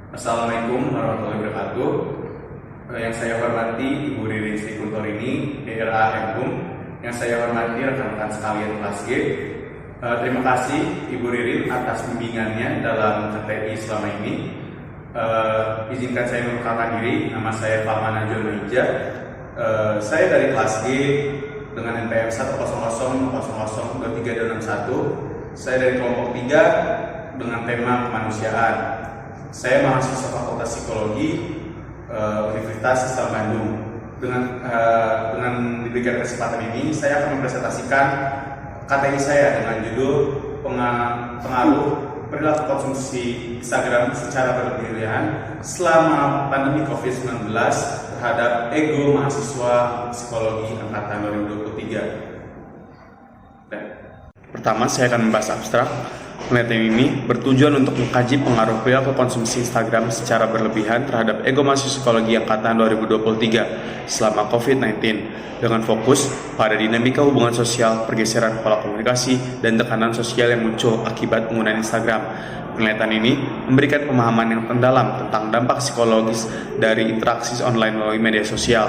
Assalamualaikum warahmatullahi wabarakatuh. Yang saya hormati Ibu Ririn Sri Kuntorini, DRA Hembung. Yang saya hormati rekan-rekan sekalian kelas G. Terima kasih Ibu Ririn atas bimbingannya dalam KTI selama ini. Izinkan saya memperkenalkan diri. Nama saya Fahman Najwa Mahija. Saya dari kelas G dengan NPM 100002361. Saya dari kelompok 3 dengan tema kemanusiaan. Saya mahasiswa Fakultas Psikologi Universitas Islam Bandung. Dengan diberikan kesempatan ini, saya akan mempresentasikan KTI saya dengan judul pengaruh perilaku konsumsi Instagram secara berlebihan selama pandemi COVID-19 terhadap ego mahasiswa psikologi angkatan 2023. Pertama, saya akan membahas abstrak. Penelitian ini bertujuan untuk mengkaji pengaruh perilaku konsumsi Instagram secara berlebihan terhadap ego mahasiswa psikologi angkatan 2023 selama COVID-19 dengan fokus pada dinamika hubungan sosial, pergeseran pola komunikasi, dan tekanan sosial yang muncul akibat penggunaan Instagram. Penelitian ini memberikan pemahaman yang mendalam tentang dampak psikologis dari interaksi online melalui media sosial.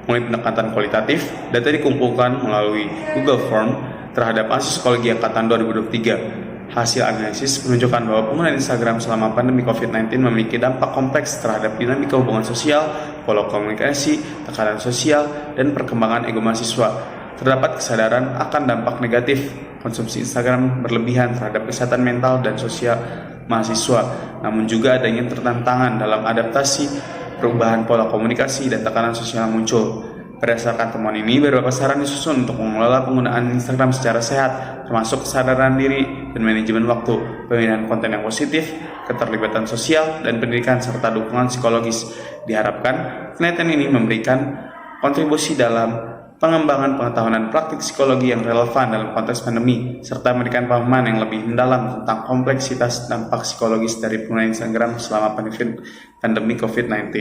Mulai pendekatan kualitatif, data dikumpulkan melalui Google Form terhadap mahasiswa psikologi angkatan 2023. Hasil analisis menunjukkan bahwa penggunaan Instagram selama pandemi COVID-19 memiliki dampak kompleks terhadap dinamika hubungan sosial, pola komunikasi, tekanan sosial, dan perkembangan ego mahasiswa. Terdapat kesadaran akan dampak negatif konsumsi Instagram berlebihan terhadap kesehatan mental dan sosial mahasiswa, namun juga adanya tantangan dalam adaptasi perubahan pola komunikasi dan tekanan sosial yang muncul. Berdasarkan temuan ini, beberapa saran disusun untuk mengelola penggunaan Instagram secara sehat, termasuk kesadaran diri dan manajemen waktu, pemilihan konten yang positif, keterlibatan sosial, dan pendidikan serta dukungan psikologis. Diharapkan, penelitian ini memberikan kontribusi dalam pengembangan pengetahuan dan praktik psikologi yang relevan dalam konteks pandemi, serta memberikan pemahaman yang lebih mendalam tentang kompleksitas dampak psikologis dari penggunaan Instagram selama pandemi COVID-19.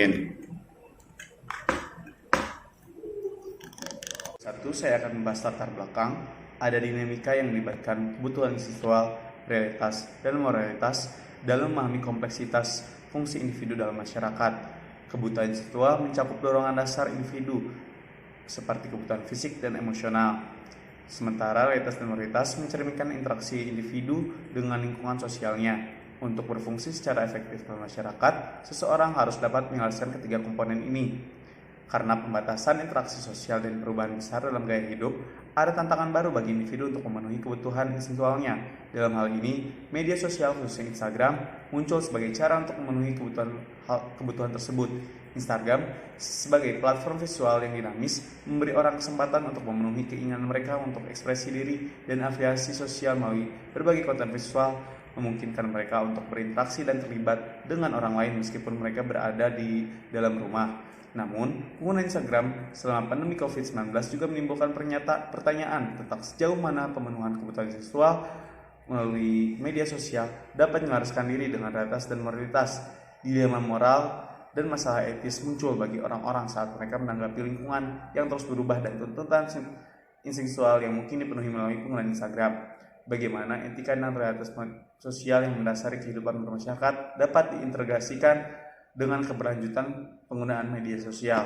Saya akan membahas latar belakang. Ada dinamika yang melibatkan kebutuhan seksual, realitas, dan moralitas dalam memahami kompleksitas fungsi individu dalam masyarakat. Kebutuhan seksual mencakup dorongan dasar individu seperti kebutuhan fisik dan emosional. Sementara realitas dan moralitas mencerminkan interaksi individu dengan lingkungan sosialnya. Untuk berfungsi secara efektif dalam masyarakat, seseorang harus dapat menyelesaikan ketiga komponen ini. Karena pembatasan interaksi sosial dan perubahan besar dalam gaya hidup, ada tantangan baru bagi individu untuk memenuhi kebutuhan seksualnya. Dalam hal ini, media sosial khususnya Instagram muncul sebagai cara untuk memenuhi kebutuhan tersebut. Instagram sebagai platform visual yang dinamis memberi orang kesempatan untuk memenuhi keinginan mereka untuk ekspresi diri dan afiliasi sosial melalui berbagai konten visual, memungkinkan mereka untuk berinteraksi dan terlibat dengan orang lain meskipun mereka berada di dalam rumah. Namun, penggunaan Instagram selama pandemi COVID-19 juga menimbulkan pertanyaan tentang sejauh mana pemenuhan kebutuhan seksual melalui media sosial dapat menyelaraskan diri dengan realitas dan moralitas. Dilema moral dan masalah etis muncul bagi orang-orang saat mereka menanggapi lingkungan yang terus berubah dan tuntutan seksual yang mungkin dipenuhi melalui penggunaan Instagram. Bagaimana etika dan realitas sosial yang mendasari kehidupan bermasyarakat dapat diintegrasikan dengan keberlanjutan penggunaan media sosial.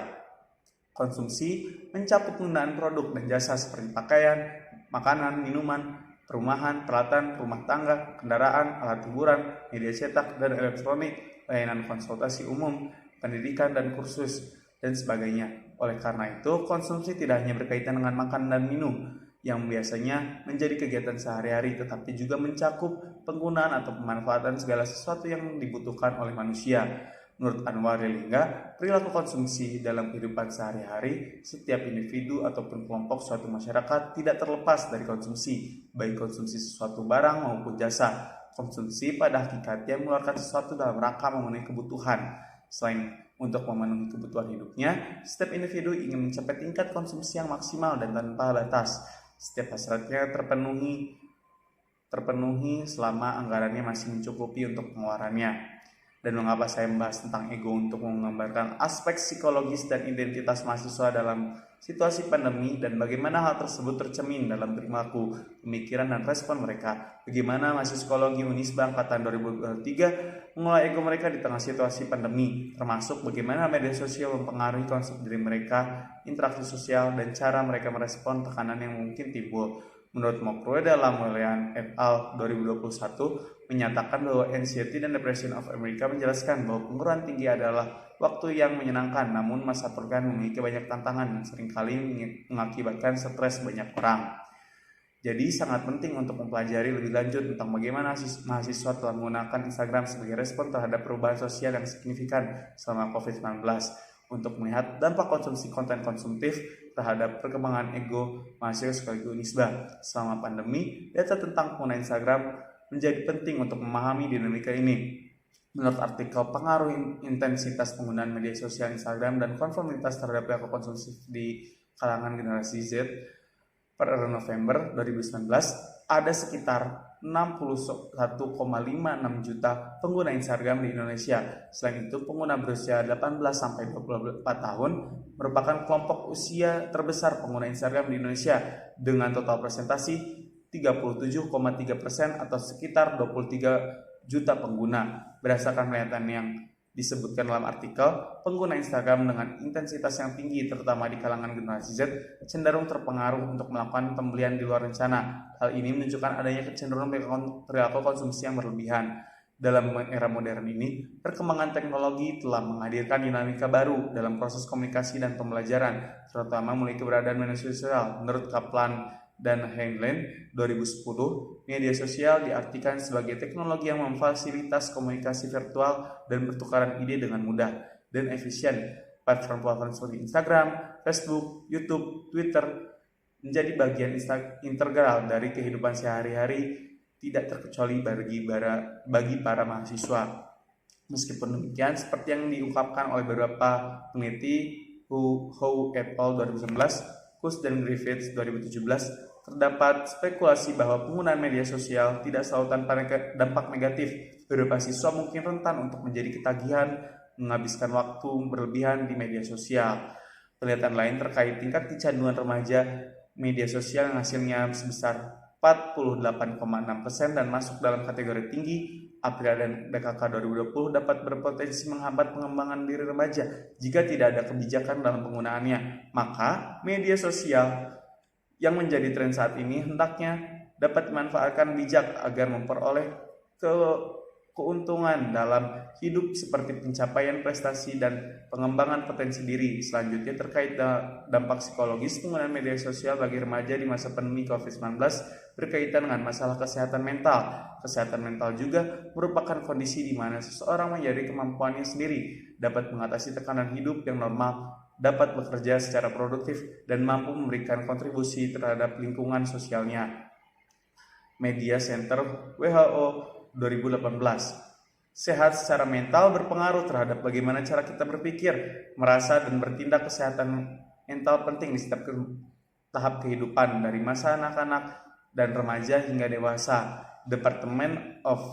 Konsumsi mencakup penggunaan produk dan jasa seperti pakaian, makanan, minuman, perumahan, peralatan rumah tangga, kendaraan, alat hiburan, media cetak dan elektronik, layanan konsultasi umum, pendidikan dan kursus, dan sebagainya. Oleh karena itu, konsumsi tidak hanya berkaitan dengan makan dan minum, yang biasanya menjadi kegiatan sehari-hari, tetapi juga mencakup penggunaan atau pemanfaatan segala sesuatu yang dibutuhkan oleh manusia. Menurut Anwar Lingga, perilaku konsumsi dalam kehidupan sehari-hari setiap individu ataupun kelompok suatu masyarakat tidak terlepas dari konsumsi, baik konsumsi sesuatu barang maupun jasa. Konsumsi pada hakikatnya mengeluarkan sesuatu dalam rangka memenuhi kebutuhan. Selain untuk memenuhi kebutuhan hidupnya, setiap individu ingin mencapai tingkat konsumsi yang maksimal dan tanpa batas. Setiap hasratnya terpenuhi selama anggarannya masih mencukupi untuk pengeluarannya. Dan mengapa saya membahas tentang ego untuk menggambarkan aspek psikologis dan identitas mahasiswa dalam situasi pandemi dan bagaimana hal tersebut tercermin dalam perilaku, pemikiran, dan respon mereka. Bagaimana mahasiswa psikologi Unisba angkatan 2023 mengelola ego mereka di tengah situasi pandemi, termasuk bagaimana media sosial mempengaruhi konsep diri mereka, interaksi sosial, dan cara mereka merespon tekanan yang mungkin timbul. Menurut Mokrueda Lamolean et al. 2021 menyatakan bahwa Anxiety and Depression of America menjelaskan bahwa pengurangan tinggi adalah waktu yang menyenangkan, namun masa perkuliahan memiliki banyak tantangan dan seringkali mengakibatkan stres banyak orang. Jadi sangat penting untuk mempelajari lebih lanjut tentang bagaimana mahasiswa telah menggunakan Instagram sebagai respon terhadap perubahan sosial yang signifikan selama COVID-19 untuk melihat dampak konsumsi konten konsumtif terhadap perkembangan ego mahasiswa psikologi Unisba selama pandemi. Data tentang pengguna Instagram menjadi penting untuk memahami dinamika ini. Menurut artikel pengaruh intensitas penggunaan media sosial Instagram dan konformitas terhadap perilaku konsumtif di kalangan generasi Z, per November 2019 ada sekitar 61,56 juta pengguna Instagram di Indonesia. Selain itu, pengguna berusia 18-24 tahun merupakan kelompok usia terbesar pengguna Instagram di Indonesia dengan total presentasi 37,3% atau sekitar 23 juta pengguna. Berdasarkan penelitian yang disebutkan dalam artikel, pengguna Instagram dengan intensitas yang tinggi terutama di kalangan generasi Z cenderung terpengaruh untuk melakukan pembelian di luar rencana. Hal ini menunjukkan adanya kecenderungan perilaku konsumsi yang berlebihan. Dalam era modern ini, perkembangan teknologi telah menghadirkan dinamika baru dalam proses komunikasi dan pembelajaran, terutama melalui keberadaan media sosial. Menurut Kaplan dan Heinlein 2010, media sosial diartikan sebagai teknologi yang memfasilitas komunikasi virtual dan pertukaran ide dengan mudah dan efisien. Platform-platform seperti Instagram, Facebook, YouTube, Twitter menjadi bagian integral dari kehidupan sehari-hari, tidak terkecuali bagi para mahasiswa. Meskipun demikian, seperti yang diungkapkan oleh beberapa peneliti Howe et al. 2019, Kus dan Griffiths 2017, terdapat spekulasi bahwa penggunaan media sosial tidak selalu tanpa dampak negatif. Beberapa siswa mungkin rentan untuk menjadi ketagihan, menghabiskan waktu berlebihan di media sosial. Penelitian lain terkait tingkat kecanduan remaja media sosial yang hasilnya sebesar 48,6% dan masuk dalam kategori tinggi. April dan BKK 2020 dapat berpotensi menghambat pengembangan diri remaja jika tidak ada kebijakan dalam penggunaannya. Maka, media sosial yang menjadi tren saat ini hendaknya dapat dimanfaatkan bijak agar memperoleh keuntungan dalam hidup seperti pencapaian prestasi dan pengembangan potensi diri. Selanjutnya terkait dampak psikologis penggunaan media sosial bagi remaja di masa pandemi COVID-19 berkaitan dengan masalah kesehatan mental. Kesehatan mental juga merupakan kondisi di mana seseorang menjadi kemampuannya sendiri, dapat mengatasi tekanan hidup yang normal, dapat bekerja secara produktif, dan mampu memberikan kontribusi terhadap lingkungan sosialnya. Media Center WHO 2018. Sehat secara mental berpengaruh terhadap bagaimana cara kita berpikir, merasa, dan bertindak. Kesehatan mental penting di setiap tahap kehidupan, dari masa anak-anak dan remaja hingga dewasa. Department of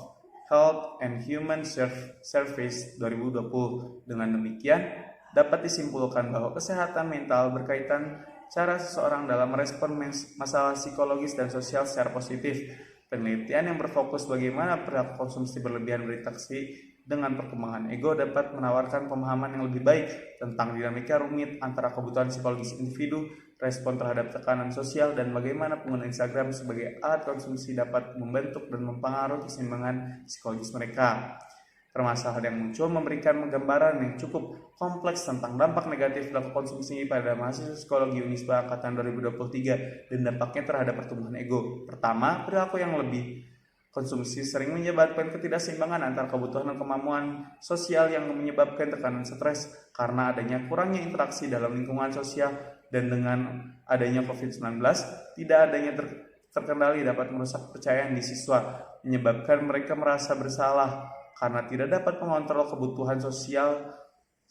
Health and Human Services 2020. Dengan demikian, dapat disimpulkan bahwa kesehatan mental berkaitan cara seseorang dalam merespon masalah psikologis dan sosial secara positif. Penelitian yang berfokus bagaimana perilaku konsumsi berlebihan berinteraksi dengan perkembangan ego dapat menawarkan pemahaman yang lebih baik tentang dinamika rumit antara kebutuhan psikologis individu, respon terhadap tekanan sosial, dan bagaimana pengguna Instagram sebagai alat konsumsi dapat membentuk dan mempengaruhi keseimbangan psikologis mereka. Permasalahan yang muncul memberikan gambaran yang cukup kompleks tentang dampak negatif perilaku konsumsi pada mahasiswa psikologi Unisba angkatan 2023 dan dampaknya terhadap pertumbuhan ego. Pertama, perilaku yang lebih konsumsi sering menyebabkan ketidakseimbangan antara kebutuhan dan kemampuan sosial yang menyebabkan tekanan stres karena adanya kurangnya interaksi dalam lingkungan sosial, dan dengan adanya COVID-19 tidak adanya terkendali dapat merusak kepercayaan di siswa, menyebabkan mereka merasa bersalah karena tidak dapat mengontrol kebutuhan sosial.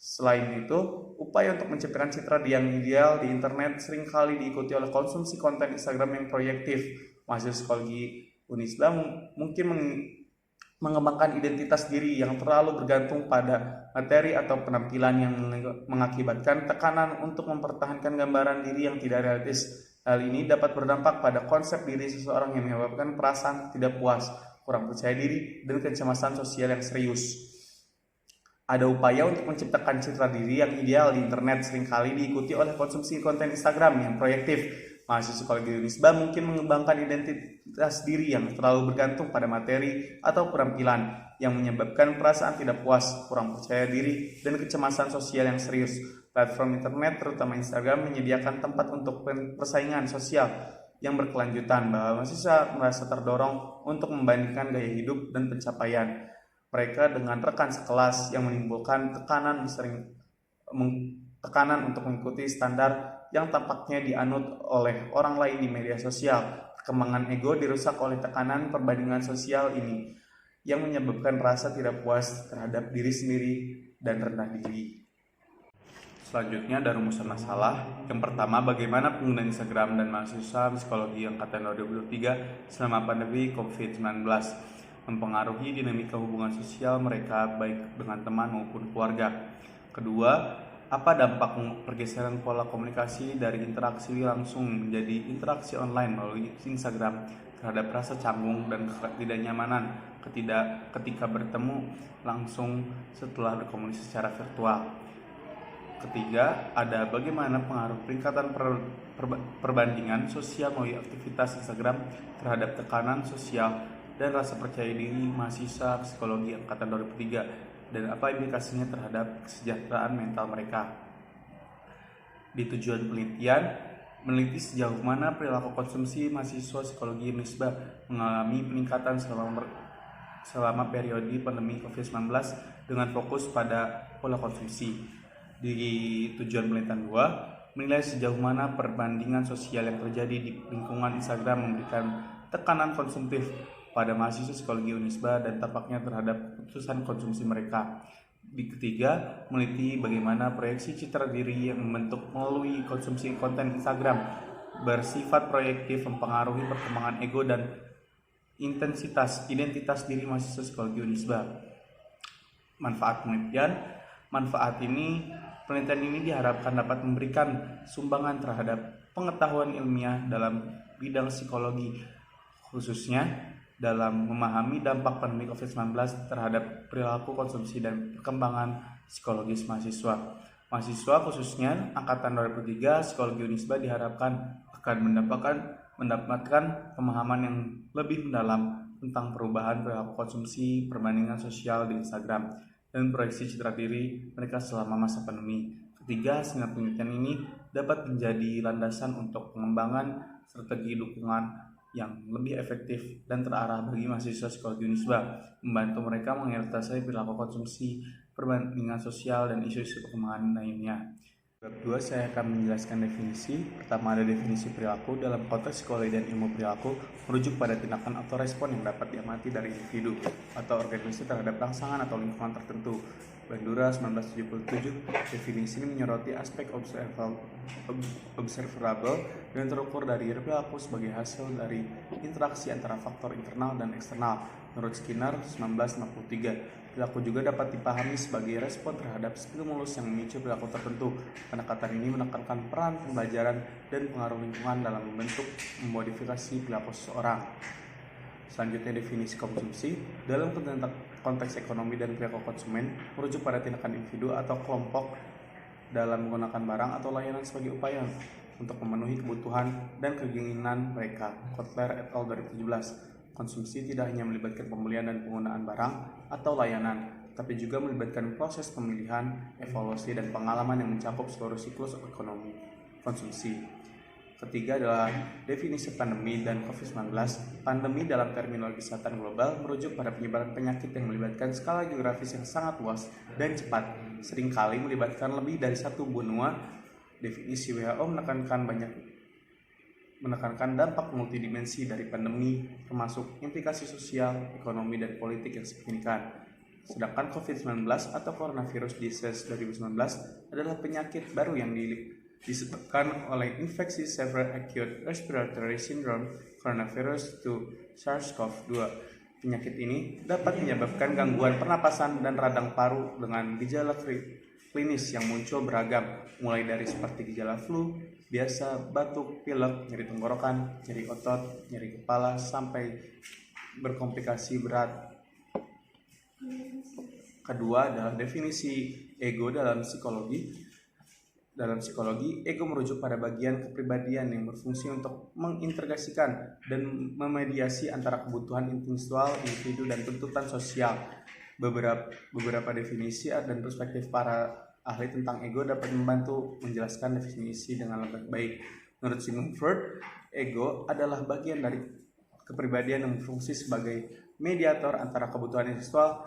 Selain itu, upaya untuk menciptakan citra yang ideal di internet seringkali diikuti oleh konsumsi konten Instagram yang proyektif. Mahasiswa psikologi Unisba mungkin mengembangkan identitas diri yang terlalu bergantung pada materi atau penampilan yang mengakibatkan tekanan untuk mempertahankan gambaran diri yang tidak realistis. Hal ini dapat berdampak pada konsep diri seseorang yang menyebabkan perasaan tidak puas, kurang percaya diri, dan kecemasan sosial yang serius. Ada upaya untuk menciptakan citra diri yang ideal di internet seringkali diikuti oleh konsumsi konten Instagram yang proyektif. Mahasiswa psikologi Unisba mungkin mengembangkan identitas diri yang terlalu bergantung pada materi atau penampilan yang menyebabkan perasaan tidak puas, kurang percaya diri, dan kecemasan sosial yang serius. Platform internet, terutama Instagram, menyediakan tempat untuk persaingan sosial yang berkelanjutan, bahwa mahasiswa merasa terdorong untuk membandingkan gaya hidup dan pencapaian mereka dengan rekan sekelas yang menimbulkan tekanan untuk mengikuti standar yang tampaknya dianut oleh orang lain di media sosial. Perkembangan ego dirusak oleh tekanan perbandingan sosial ini yang menyebabkan rasa tidak puas terhadap diri sendiri dan rendah diri. Selanjutnya ada rumusan masalah. Yang pertama, bagaimana penggunaan Instagram dan mahasiswa psikologi angkatan 2023 selama pandemi COVID-19 mempengaruhi dinamika hubungan sosial mereka baik dengan teman maupun keluarga. Kedua, apa dampak pergeseran pola komunikasi dari interaksi langsung menjadi interaksi online melalui Instagram terhadap rasa canggung dan ketidaknyamanan ketika bertemu langsung setelah berkomunikasi secara virtual. Ketiga, ada bagaimana pengaruh peningkatan perbandingan sosial melalui aktivitas Instagram terhadap tekanan sosial dan rasa percaya diri mahasiswa psikologi angkatan 2003 dan apa implikasinya terhadap kesejahteraan mental mereka. Di tujuan penelitian, meneliti sejauh mana perilaku konsumsi mahasiswa psikologi Unisba mengalami peningkatan selama periode pandemi COVID-19 dengan fokus pada pola konsumsi. Di tujuan penelitian 2, menilai sejauh mana perbandingan sosial yang terjadi di lingkungan Instagram memberikan tekanan konsumtif pada mahasiswa psikologi Unisba dan tampaknya terhadap keputusan konsumsi mereka. Di ketiga, meneliti bagaimana proyeksi citra diri yang membentuk melalui konsumsi konten Instagram bersifat proyektif mempengaruhi perkembangan ego dan identitas diri mahasiswa psikologi Unisba. Manfaat penelitian. Penelitian ini diharapkan dapat memberikan sumbangan terhadap pengetahuan ilmiah dalam bidang psikologi, khususnya dalam memahami dampak pandemi COVID-19 terhadap perilaku konsumsi dan perkembangan psikologis mahasiswa. Mahasiswa khususnya angkatan 2003 psikologi Unisba diharapkan akan mendapatkan pemahaman yang lebih mendalam tentang perubahan perilaku konsumsi, perbandingan sosial di Instagram, dan proyeksi citra diri mereka selama masa pandemi. Ketiga, hasil penelitian ini dapat menjadi landasan untuk pengembangan strategi dukungan yang lebih efektif dan terarah bagi mahasiswa psikologi Unisba, membantu mereka mengatasi perilaku konsumsi, perbandingan sosial, dan isu-isu perkembangan lainnya. Bab 2, saya akan menjelaskan definisi. Pertama, ada definisi perilaku. Dalam konteks psikologi dan ilmu perilaku, merujuk pada tindakan atau respon yang dapat diamati dari individu atau organisasi terhadap rangsangan atau lingkungan tertentu. Bandura 1977, definisi ini menyoroti aspek observable dan terukur dari perilaku sebagai hasil dari interaksi antara faktor internal dan eksternal. Menurut Skinner 1953, perilaku juga dapat dipahami sebagai respon terhadap stimulus yang memicu perilaku tertentu. Pendekatan ini menekankan peran pembelajaran dan pengaruh lingkungan dalam memodifikasi perilaku seseorang. Selanjutnya, definisi konsumsi. Dalam konteks ekonomi dan perilaku konsumen, merujuk pada tindakan individu atau kelompok dalam menggunakan barang atau layanan sebagai upaya untuk memenuhi kebutuhan dan keinginan mereka. Kotler et al. 2017. Konsumsi tidak hanya melibatkan pembelian dan penggunaan barang atau layanan, tapi juga melibatkan proses pemilihan, evaluasi, dan pengalaman yang mencakup seluruh siklus ekonomi konsumsi. Ketiga adalah definisi pandemi dan COVID-19. Pandemi dalam terminologi kesehatan global merujuk pada penyebaran penyakit yang melibatkan skala geografis yang sangat luas dan cepat, seringkali melibatkan lebih dari satu benua. Definisi WHO menekankan dampak multidimensi dari pandemi, termasuk implikasi sosial, ekonomi, dan politik yang signifikan. Sedangkan COVID-19 atau Coronavirus Disease 2019 adalah penyakit baru yang disebabkan oleh infeksi Severe Acute Respiratory Syndrome Coronavirus 2 SARS-CoV-2 Penyakit ini dapat menyebabkan gangguan pernapasan dan radang paru dengan gejala klinis yang muncul beragam, mulai dari seperti gejala flu biasa, batuk, pilek, nyeri tenggorokan, nyeri otot, nyeri kepala, sampai berkomplikasi berat. Kedua adalah definisi ego dalam psikologi. Dalam psikologi, ego merujuk pada bagian kepribadian yang berfungsi untuk mengintegrasikan dan memediasi antara kebutuhan intelektual individu dan tuntutan sosial. Beberapa definisi dan perspektif para ahli tentang ego dapat membantu menjelaskan definisi dengan lebih baik. Menurut Sigmund Freud, ego adalah bagian dari kepribadian yang berfungsi sebagai mediator antara kebutuhan intelektual,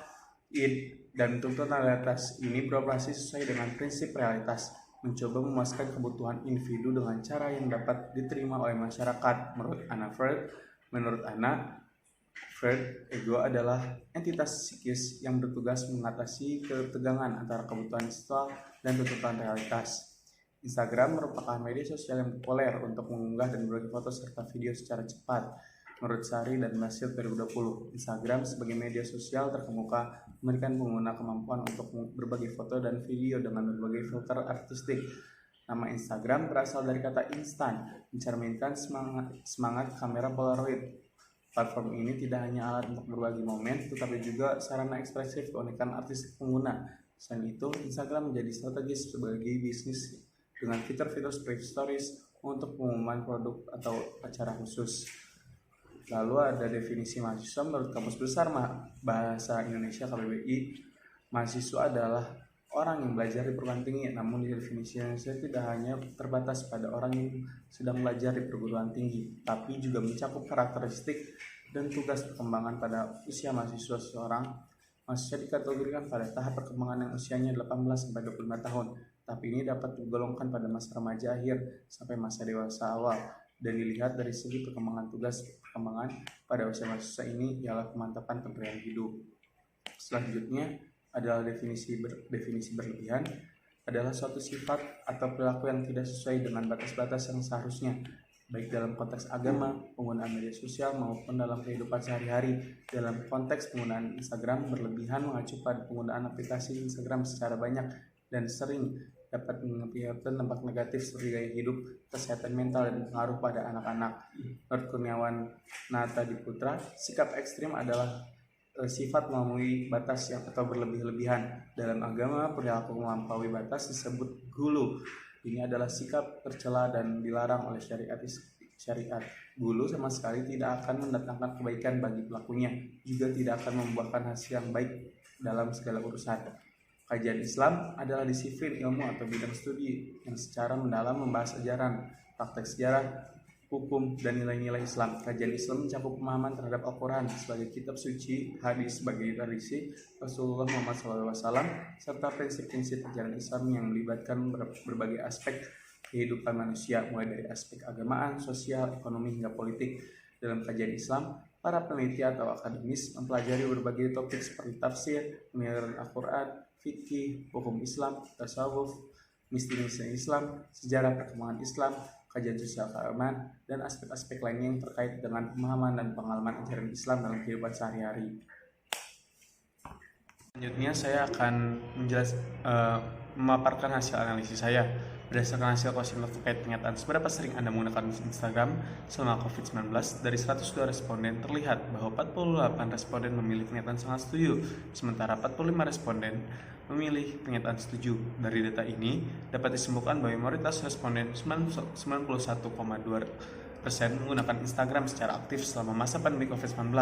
id, dan tuntutan realitas. Ini beroperasi sesuai dengan prinsip realitas, mencoba memuaskan kebutuhan individu dengan cara yang dapat diterima oleh masyarakat. Menurut Anna Freud, ego adalah entitas psikis yang bertugas mengatasi ketegangan antara kebutuhan intelektual dan tuntutan realitas. Instagram merupakan media sosial yang populer untuk mengunggah dan berbagi foto serta video secara cepat. Menurut Sari dan Basil 2020, Instagram sebagai media sosial terkemuka memberikan pengguna kemampuan untuk berbagi foto dan video dengan berbagai filter artistik. Nama Instagram berasal dari kata instan, mencerminkan semangat kamera Polaroid. Platform ini tidak hanya alat untuk berbagi momen, tetapi juga sarana ekspresif keunikan artistik pengguna. Selain itu, Instagram menjadi strategis sebagai bisnis dengan fitur-fitur seperti stories untuk pengumuman produk atau acara khusus. Lalu ada definisi mahasiswa menurut Kamus Besar Bahasa Indonesia KBBI. Mahasiswa adalah orang yang belajar di perguruan tinggi, namun di definisi Indonesia tidak hanya terbatas pada orang yang sedang belajar di perguruan tinggi, tapi juga mencakup karakteristik dan tugas perkembangan pada usia mahasiswa seseorang. Mahasiswa dikategorikan pada tahap perkembangan yang usianya 18-25 tahun, tapi ini dapat digolongkan pada masa remaja akhir sampai masa dewasa awal. Dan dilihat dari segi perkembangan pada usia mahasiswa ini ialah pemantapan pencapaian hidup. Selanjutnya adalah definisi berlebihan adalah suatu sifat atau perilaku yang tidak sesuai dengan batas-batas yang seharusnya, baik dalam konteks agama, penggunaan media sosial, maupun dalam kehidupan sehari-hari. Dalam konteks penggunaan Instagram, berlebihan mengacu pada penggunaan aplikasi Instagram secara banyak dan sering dapat mengakibatkan dampak negatif seperti gaya hidup, kesehatan mental, dan pengaruh pada anak-anak. Menurut Kurniawan Natadiputra, sikap ekstrim adalah sifat melampaui batas atau berlebih-lebihan. Dalam agama, perilaku melampaui batas disebut gulu. Ini adalah sikap tercela dan dilarang oleh syariat. Gulu sama sekali tidak akan mendatangkan kebaikan bagi pelakunya, juga tidak akan membuahkan hasil yang baik dalam segala urusan. Kajian Islam adalah disiplin ilmu atau bidang studi yang secara mendalam membahas ajaran, praktek sejarah, hukum, dan nilai-nilai Islam. Kajian Islam mencakup pemahaman terhadap Al-Quran sebagai kitab suci, hadis sebagai tradisi Rasulullah Muhammad SAW, serta prinsip-prinsip ajaran Islam yang melibatkan berbagai aspek kehidupan manusia, mulai dari aspek agamaan, sosial, ekonomi, hingga politik. Dalam kajian Islam, para peneliti atau akademis mempelajari berbagai topik seperti tafsir, penilaian Al-Quran, fikih, hukum Islam, tasawuf, misteri Islam, sejarah perkembangan Islam, kajian sosial keagamaan, dan aspek-aspek lainnya yang terkait dengan pemahaman dan pengalaman ajaran Islam dalam kehidupan sehari-hari. Selanjutnya saya akan memaparkan hasil analisis saya. Berdasarkan hasil kuesioner terkait pernyataan seberapa sering Anda menggunakan Instagram selama COVID-19, dari 102 responden terlihat bahwa 48 responden memilih pernyataan sangat setuju, sementara 45 responden memilih pernyataan setuju. Dari data ini dapat disimpulkan bahwa mayoritas responden 91,2% menggunakan Instagram secara aktif selama masa pandemi COVID-19,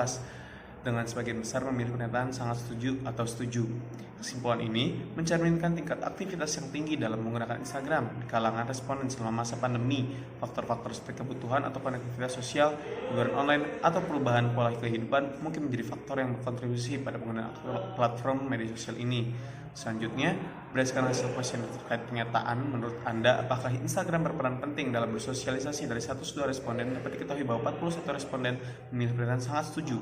dengan sebagian besar memilih pernyataan sangat setuju atau setuju. Kesimpulan ini mencerminkan tingkat aktivitas yang tinggi dalam menggunakan Instagram di kalangan responden selama masa pandemi. Faktor-faktor seperti kebutuhan atau konektivitas sosial, hiburan online, atau perubahan pola kehidupan mungkin menjadi faktor yang berkontribusi pada penggunaan platform media sosial ini. Selanjutnya, berdasarkan hasil kuesioner terkait pernyataan, menurut Anda, apakah Instagram berperan penting dalam bersosialisasi? Dari 102 responden dapat diketahui bahwa 41 responden memilih pernyataan sangat setuju.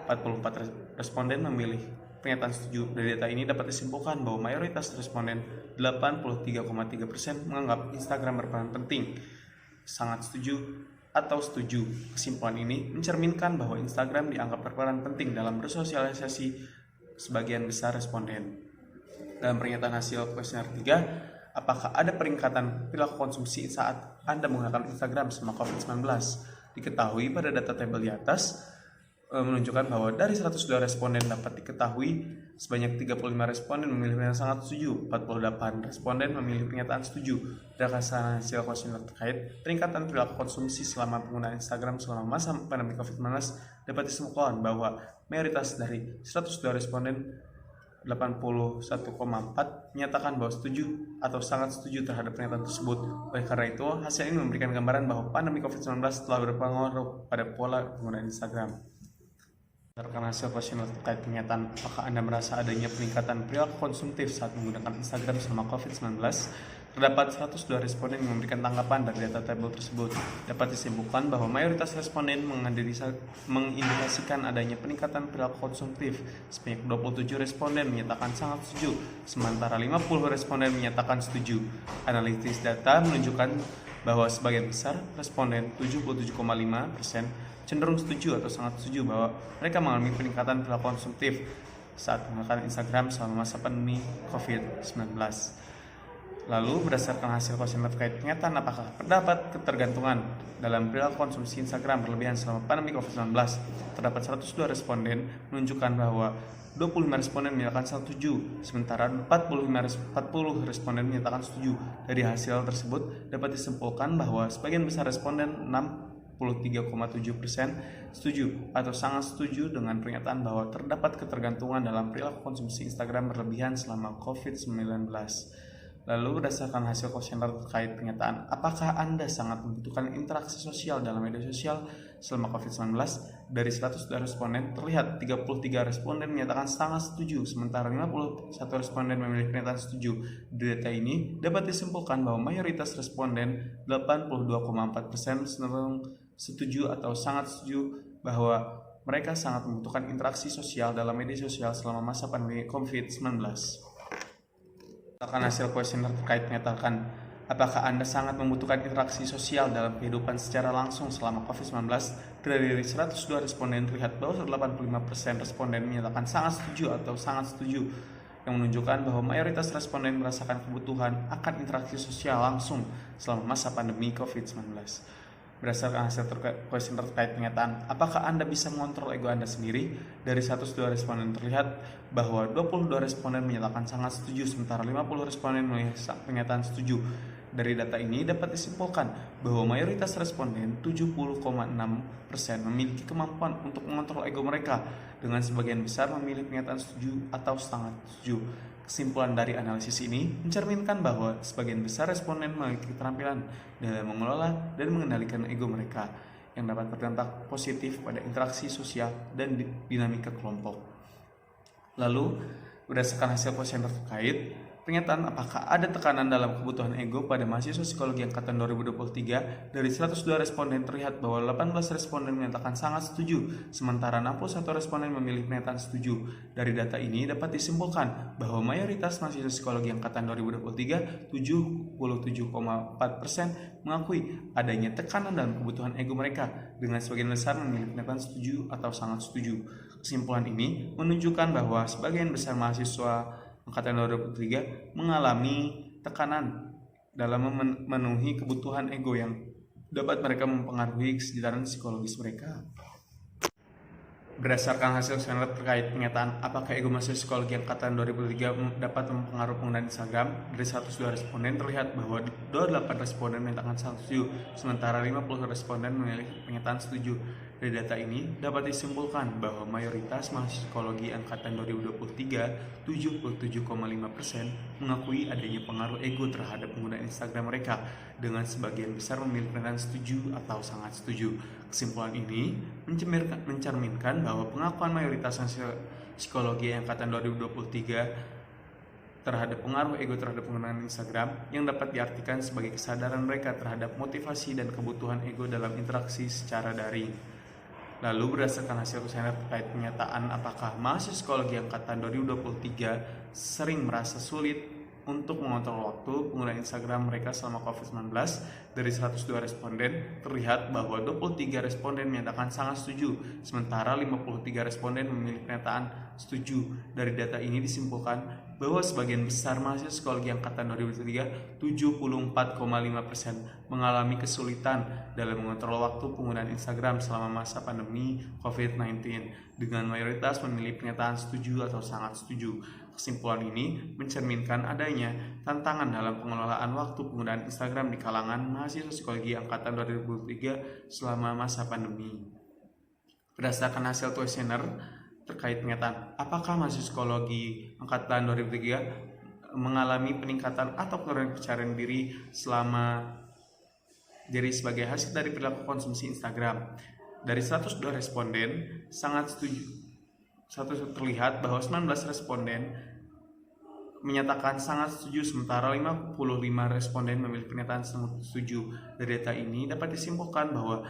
44 responden memilih pernyataan setuju. Dari data ini dapat disimpulkan bahwa mayoritas responden 83,3% menganggap Instagram berperan penting. Sangat setuju atau setuju. Kesimpulan ini mencerminkan bahwa Instagram dianggap berperan penting dalam bersosialisasi sebagian besar responden. Dalam pernyataan hasil kuesioner 3, apakah ada peningkatan perilaku konsumsi saat Anda menggunakan Instagram selama COVID-19? Diketahui pada data tabel di atas menunjukkan bahwa dari 102 responden dapat diketahui sebanyak 35 responden memilih pernyataan sangat setuju, 48 responden memilih pernyataan setuju. Berdasarkan hasil kuesioner terkait peningkatan perilaku konsumsi selama penggunaan Instagram selama masa pandemi COVID-19 dapat disimpulkan bahwa mayoritas dari 102 responden 81,4 menyatakan bahwa setuju atau sangat setuju terhadap pernyataan tersebut. Oleh karena itu, hasil ini memberikan gambaran bahwa pandemi COVID-19 telah berpengaruh pada pola penggunaan Instagram. Berdasarkan hasil kuesioner terkait pernyataan apakah Anda merasa adanya peningkatan perilaku konsumtif saat menggunakan Instagram selama COVID-19, terdapat 102 responden yang memberikan tanggapan dari data tabel tersebut. Dapat disimpulkan bahwa mayoritas responden mengindikasikan adanya peningkatan perilaku konsumtif. Sebanyak 27 responden menyatakan sangat setuju, sementara 50 responden menyatakan setuju. Analisis data menunjukkan bahwa sebagian besar responden 77,5% cenderung setuju atau sangat setuju bahwa mereka mengalami peningkatan perilaku konsumtif saat menggunakan Instagram selama masa pandemi COVID-19. Lalu berdasarkan hasil kuesioner terkait pernyataan apakah terdapat ketergantungan dalam perilaku konsumsi Instagram berlebihan selama pandemi COVID-19, terdapat 102 responden menunjukkan bahwa 25 responden menyatakan setuju, sementara 40 responden menyatakan setuju. Dari hasil tersebut dapat disimpulkan bahwa sebagian besar responden 63,7% setuju atau sangat setuju dengan pernyataan bahwa terdapat ketergantungan dalam perilaku konsumsi Instagram berlebihan selama COVID-19. Lalu berdasarkan hasil kuesioner terkait pernyataan apakah Anda sangat membutuhkan interaksi sosial dalam media sosial selama COVID-19, dari 102 responden terlihat 33 responden menyatakan sangat setuju, sementara 51 responden memilih pernyataan setuju. Dari data ini dapat disimpulkan bahwa mayoritas responden 82,4% cenderung setuju atau sangat setuju bahwa mereka sangat membutuhkan interaksi sosial dalam media sosial selama masa pandemi COVID-19. Berdasarkan hasil kuesioner terkait menyatakan apakah Anda sangat membutuhkan interaksi sosial dalam kehidupan secara langsung selama COVID-19, dari 102 responden terlihat bahwa 85% responden menyatakan sangat setuju atau sangat setuju, yang menunjukkan bahwa mayoritas responden merasakan kebutuhan akan interaksi sosial langsung selama masa pandemi COVID-19. Berdasarkan hasil kuesioner terkait pernyataan apakah Anda bisa mengontrol ego Anda sendiri, dari 102 responden terlihat bahwa 22 responden menyatakan sangat setuju, sementara 50 responden pernyataan setuju. Dari data ini dapat disimpulkan bahwa mayoritas responden 70,6% memiliki kemampuan untuk mengontrol ego mereka, dengan sebagian besar memilih pernyataan setuju atau sangat setuju. Kesimpulan dari analisis ini mencerminkan bahwa sebagian besar responden memiliki keterampilan dalam mengelola dan mengendalikan ego mereka, yang dapat berdampak positif pada interaksi sosial dan dinamika kelompok. Lalu, berdasarkan hasil kuesioner terkait pernyataan apakah ada tekanan dalam kebutuhan ego pada mahasiswa psikologi angkatan 2023, dari 102 responden terlihat bahwa 18 responden menyatakan sangat setuju, sementara 61 responden memilih pernyataan setuju. Dari data ini dapat disimpulkan bahwa mayoritas mahasiswa psikologi angkatan 2023, 77,4%, mengakui adanya tekanan dalam kebutuhan ego mereka, dengan sebagian besar memilih pernyataan setuju atau sangat setuju. Kesimpulan ini menunjukkan bahwa sebagian besar mahasiswa angkatan 2023 mengalami tekanan dalam memenuhi kebutuhan ego yang dapat mereka mempengaruhi kesejahteraan psikologis mereka. Berdasarkan hasil kuesioner terkait pernyataan apakah ego mahasiswa psikologi angkatan 2003 dapat mempengaruhi penggunaan Instagram, dari 102 responden terlihat bahwa 28 responden menyatakan sangat setuju, sementara 50 responden memilih pernyataan setuju. Dari data ini dapat disimpulkan bahwa mayoritas mahasiswa psikologi angkatan 2023, 77,5%, mengakui adanya pengaruh ego terhadap penggunaan Instagram mereka, dengan sebagian besar memilih pernyataan setuju atau sangat setuju. Kesimpulan ini mencerminkan bahwa pengakuan mayoritas mahasiswa psikologi angkatan 2023 terhadap pengaruh ego terhadap penggunaan Instagram, yang dapat diartikan sebagai kesadaran mereka terhadap motivasi dan kebutuhan ego dalam interaksi secara daring. Lalu berdasarkan hasil kuesioner terkait pernyataan apakah mahasiswa psikologi angkatan 2023 sering merasa sulit untuk mengontrol waktu penggunaan Instagram mereka selama COVID-19. Dari 102 responden, terlihat bahwa 23 responden menyatakan sangat setuju, sementara 53 responden memilih pernyataan setuju. Dari data ini disimpulkan bahwa sebagian besar mahasiswa psikologi angkatan 2023, 74,5%, mengalami kesulitan dalam mengontrol waktu penggunaan Instagram selama masa pandemi COVID-19, dengan mayoritas memilih pernyataan setuju atau sangat setuju. Kesimpulan ini mencerminkan adanya tantangan dalam pengelolaan waktu penggunaan Instagram di kalangan mahasiswa psikologi angkatan 2023 selama masa pandemi. Berdasarkan hasil kuesioner terkait pernyataan apakah mahasiswa psikologi angkatan 2023 mengalami peningkatan atau penurunan kepercayaan diri sebagai hasil dari perilaku konsumsi Instagram. Dari 102 responden sangat setuju. Terlihat bahwa 19 responden menyatakan sangat setuju, sementara 55 responden memilih pernyataan sangat setuju. Dari data ini dapat disimpulkan bahwa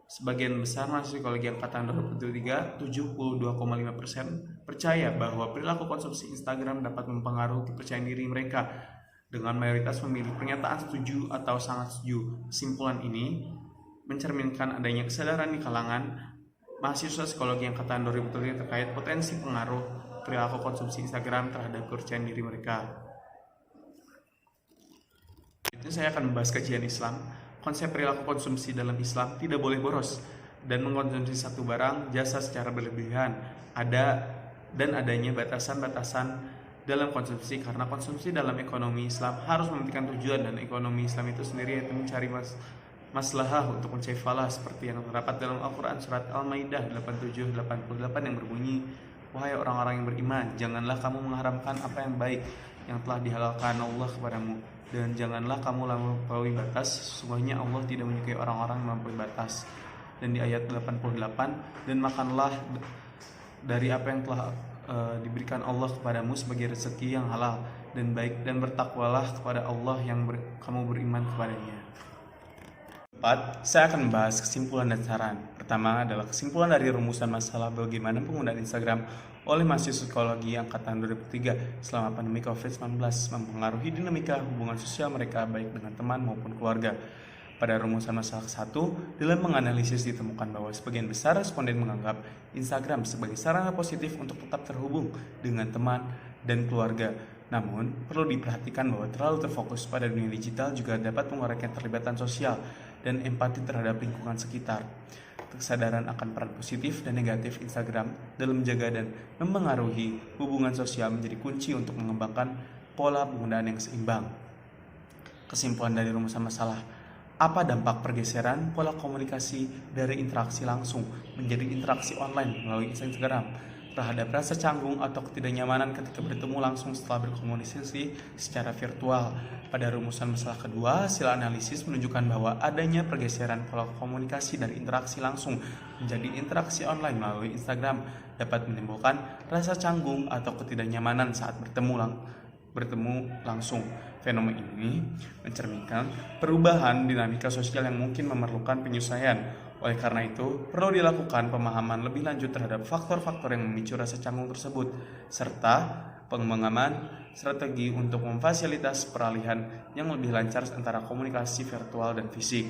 sebagian besar mahasiswa psikologi angkatan 2023, 72,5%, percaya bahwa perilaku konsumsi Instagram dapat mempengaruhi kepercayaan diri mereka, dengan mayoritas memilih pernyataan setuju atau sangat setuju. Kesimpulan ini mencerminkan adanya kesadaran di kalangan mahasiswa psikologi angkatan 2023 terkait potensi pengaruh perilaku konsumsi Instagram terhadap kepercayaan diri mereka. Itu saya akan membahas kajian Islam. Konsep perilaku konsumsi dalam Islam tidak boleh boros dan mengkonsumsi satu barang jasa secara berlebihan. Adanya batasan-batasan dalam konsumsi, karena konsumsi dalam ekonomi Islam harus mementingkan tujuan, dan ekonomi Islam itu sendiri yaitu mencari maslahah untuk mencari falah, seperti yang terdapat dalam Al-Quran surat Al-Maidah 87-88 yang berbunyi, wahai orang-orang yang beriman, janganlah kamu mengharamkan apa yang baik yang telah dihalalkan Allah kepadamu, dan janganlah kamu melampaui batas, sesungguhnya Allah tidak menyukai orang-orang yang melampaui batas. Dan di ayat 88, dan makanlah dari apa yang telah diberikan Allah kepadamu sebagai rezeki yang halal dan baik, dan bertakwalah kepada Allah yang kamu beriman kepadanya. 4. Saya akan membahas kesimpulan dan saran. Pertama adalah kesimpulan dari rumusan masalah bagaimana penggunaan Instagram oleh mahasiswa psikologi angkatan 2003 selama pandemi COVID-19 mempengaruhi dinamika hubungan sosial mereka baik dengan teman maupun keluarga. Pada rumusan masalah ke-1, dalam menganalisis ditemukan bahwa sebagian besar responden menganggap Instagram sebagai sarana positif untuk tetap terhubung dengan teman dan keluarga. Namun, perlu diperhatikan bahwa terlalu terfokus pada dunia digital juga dapat mengurangi keterlibatan sosial dan empati terhadap lingkungan sekitar. Kesadaran akan peran positif dan negatif Instagram dalam menjaga dan mempengaruhi hubungan sosial menjadi kunci untuk mengembangkan pola penggunaan yang seimbang. Kesimpulan dari rumusan masalah: apa dampak pergeseran pola komunikasi dari interaksi langsung menjadi interaksi online melalui Instagram terhadap rasa canggung atau ketidaknyamanan ketika bertemu langsung setelah berkomunikasi secara virtual? Pada rumusan masalah kedua, hasil analisis menunjukkan bahwa adanya pergeseran pola komunikasi dari interaksi langsung menjadi interaksi online melalui Instagram dapat menimbulkan rasa canggung atau ketidaknyamanan saat bertemu langsung. Fenomena ini mencerminkan perubahan dinamika sosial yang mungkin memerlukan penyesuaian. Oleh karena itu, perlu dilakukan pemahaman lebih lanjut terhadap faktor-faktor yang memicu rasa canggung tersebut, serta pengembangan strategi untuk memfasilitas peralihan yang lebih lancar antara komunikasi virtual dan fisik.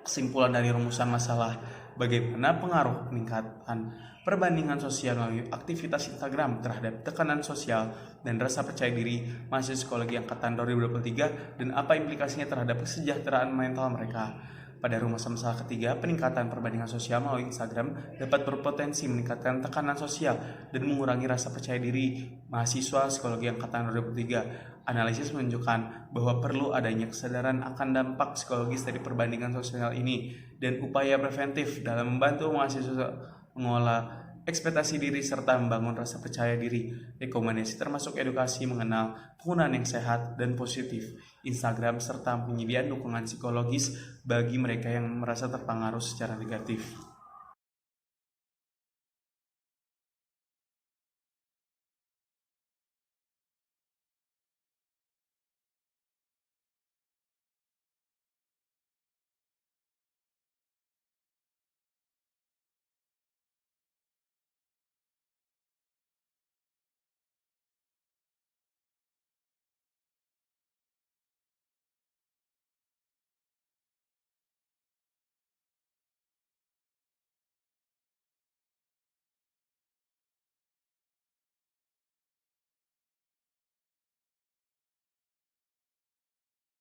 Kesimpulan dari rumusan masalah: bagaimana pengaruh peningkatan perbandingan sosial melalui aktivitas Instagram terhadap tekanan sosial dan rasa percaya diri mahasiswa psikologi angkatan 2023, dan apa implikasinya terhadap kesejahteraan mental mereka. Pada rumusan masalah ketiga, peningkatan perbandingan sosial melalui Instagram dapat berpotensi meningkatkan tekanan sosial dan mengurangi rasa percaya diri mahasiswa psikologi angkatan 2023. Analisis menunjukkan bahwa perlu adanya kesadaran akan dampak psikologis dari perbandingan sosial ini dan upaya preventif dalam membantu mahasiswa mengolah ekspektasi diri serta membangun rasa percaya diri. Rekomendasi termasuk edukasi mengenal penggunaan yang sehat dan positif Instagram serta penyediaan dukungan psikologis bagi mereka yang merasa terpengaruh secara negatif.